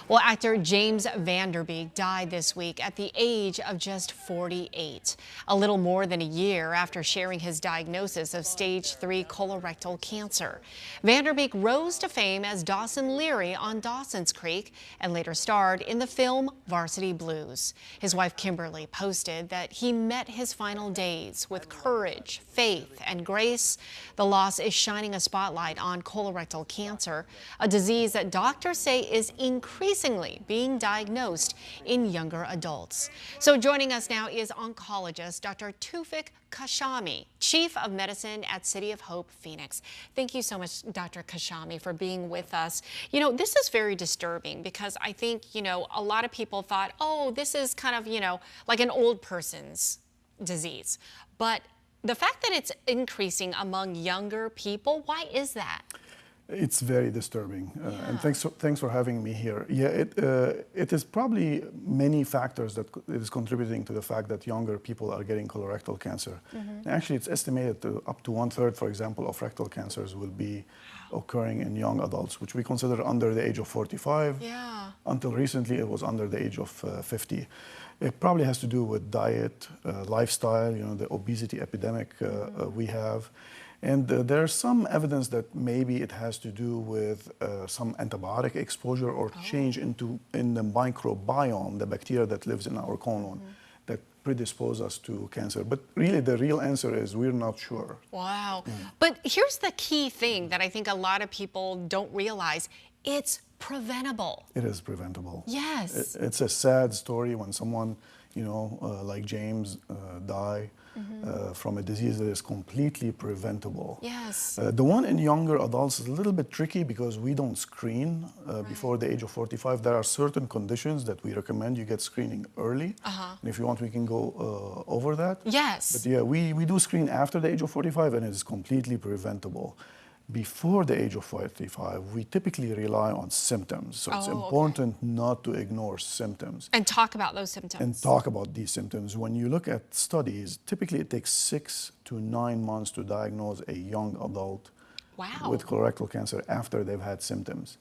Well, actor James Van Der Beek died this week at the age of just 48, a little more than a year after sharing his diagnosis of stage 3 colorectal cancer. Van Der Beek rose to fame as Dawson Leary on Dawson's Creek and later starred in the film Varsity Blues. His wife Kimberly posted that he met his final days with courage, faith, and grace. The loss is shining a spotlight on colorectal cancer, a disease that doctors say is increasingly being diagnosed in younger adults. So joining us now is oncologist Dr. Tufik Kashami, Chief of Medicine at City of Hope, Phoenix. Thank you so much, Dr. Kashami, for being with us. You know, this is very disturbing because I think, a lot of people thought, oh, this is kind of, like an old person's disease. But the fact that it's increasing among younger people, why is that? It's very disturbing, and thanks for having me here. Yeah, it is probably many factors that is contributing to the fact that younger people are getting colorectal cancer. Actually, it's estimated to up to 1/3, for example, of rectal cancers will be occurring in young adults, which we consider under the age of 45. Yeah. Until recently, it was under the age of 50. It probably has to do with diet, lifestyle, the obesity epidemic we have. And there's some evidence that maybe it has to do with some antibiotic exposure or change in the microbiome, the bacteria that lives in our colon, that predispose us to cancer. But really, the real answer is we're not sure. Wow. But here's the key thing that I think a lot of people don't realize. It's preventable. It is preventable. Yes. It's a sad story when someone, like James, die from a disease that is completely preventable. Yes. The one in younger adults is a little bit tricky because we don't screen before the age of 45. There are certain conditions that we recommend you get screening early. And if you want, we can go over that. Yes. But yeah, we do screen after the age of 45, and it is completely preventable. Before the age of 45, we typically rely on symptoms. So it's important not to ignore symptoms. And talk about those symptoms. And talk about these symptoms. When you look at studies, typically it takes 6 to 9 months to diagnose a young adult with colorectal cancer after they've had symptoms.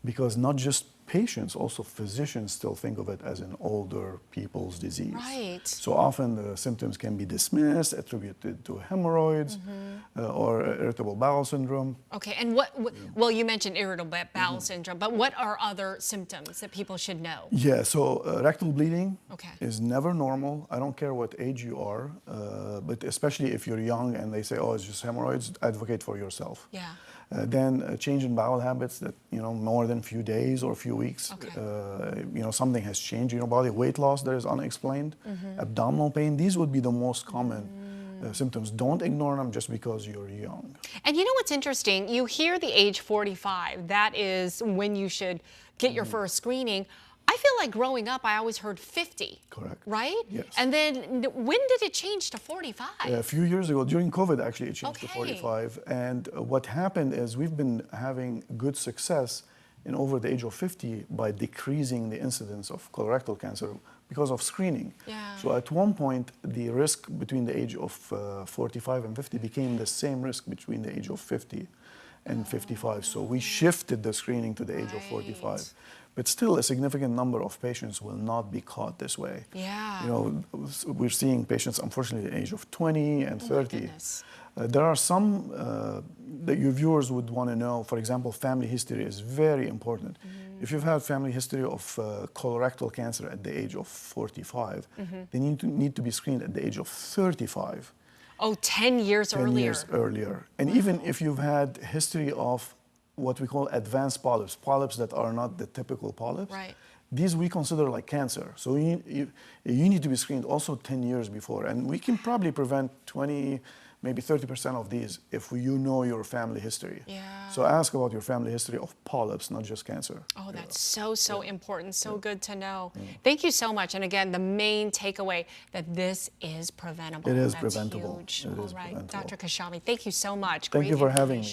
Because not just patients, also physicians still think of it as an older people's disease. Right. So often the symptoms can be dismissed, attributed to hemorrhoids or irritable bowel syndrome. Okay, and well, you mentioned irritable bowel syndrome, but what are other symptoms that people should know? Yeah, so rectal bleeding is never normal. I don't care what age you are, but especially if you're young and they say, oh, it's just hemorrhoids, advocate for yourself. Yeah. Then a change in bowel habits that, more than a few days or a few weeks, something has changed in your body. Weight loss that is unexplained, abdominal pain, these would be the most common symptoms. Don't ignore them just because you're young. And you know what's interesting? You hear the age 45, that is when you should get your first screening. I feel like growing up, I always heard 50. Correct. Right? Yes. And then when did it change to 45? A few years ago, during COVID, actually, it changed to 45. And what happened is we've been having good success in over the age of 50 by decreasing the incidence of colorectal cancer because of screening. Yeah. So at one point, the risk between the age of 45 and 50 became the same risk between the age of 50 and 55. So we shifted the screening to the age of 45. But still, a significant number of patients will not be caught this way. Yeah. We're seeing patients, unfortunately, at the age of 20 and 30. There are some that your viewers would want to know. For example, family history is very important. If you've had family history of colorectal cancer at the age of 45, they need to be screened at the age of 35. Oh, 10 years earlier. 10 years earlier. And even if you've had history of what we call advanced polyps, polyps that are not the typical polyps, these we consider like cancer. So you need to be screened also 10 years before. And we can probably prevent 20, maybe 30% of these if you know your family history. Yeah. So ask about your family history of polyps, not just cancer. Oh, that's so important, so good to know. Thank you so much. And again, the main takeaway that this is preventable. It is that's preventable. Huge. It All is right, preventable. Dr. Kashami, thank you so much. Thank you for having me.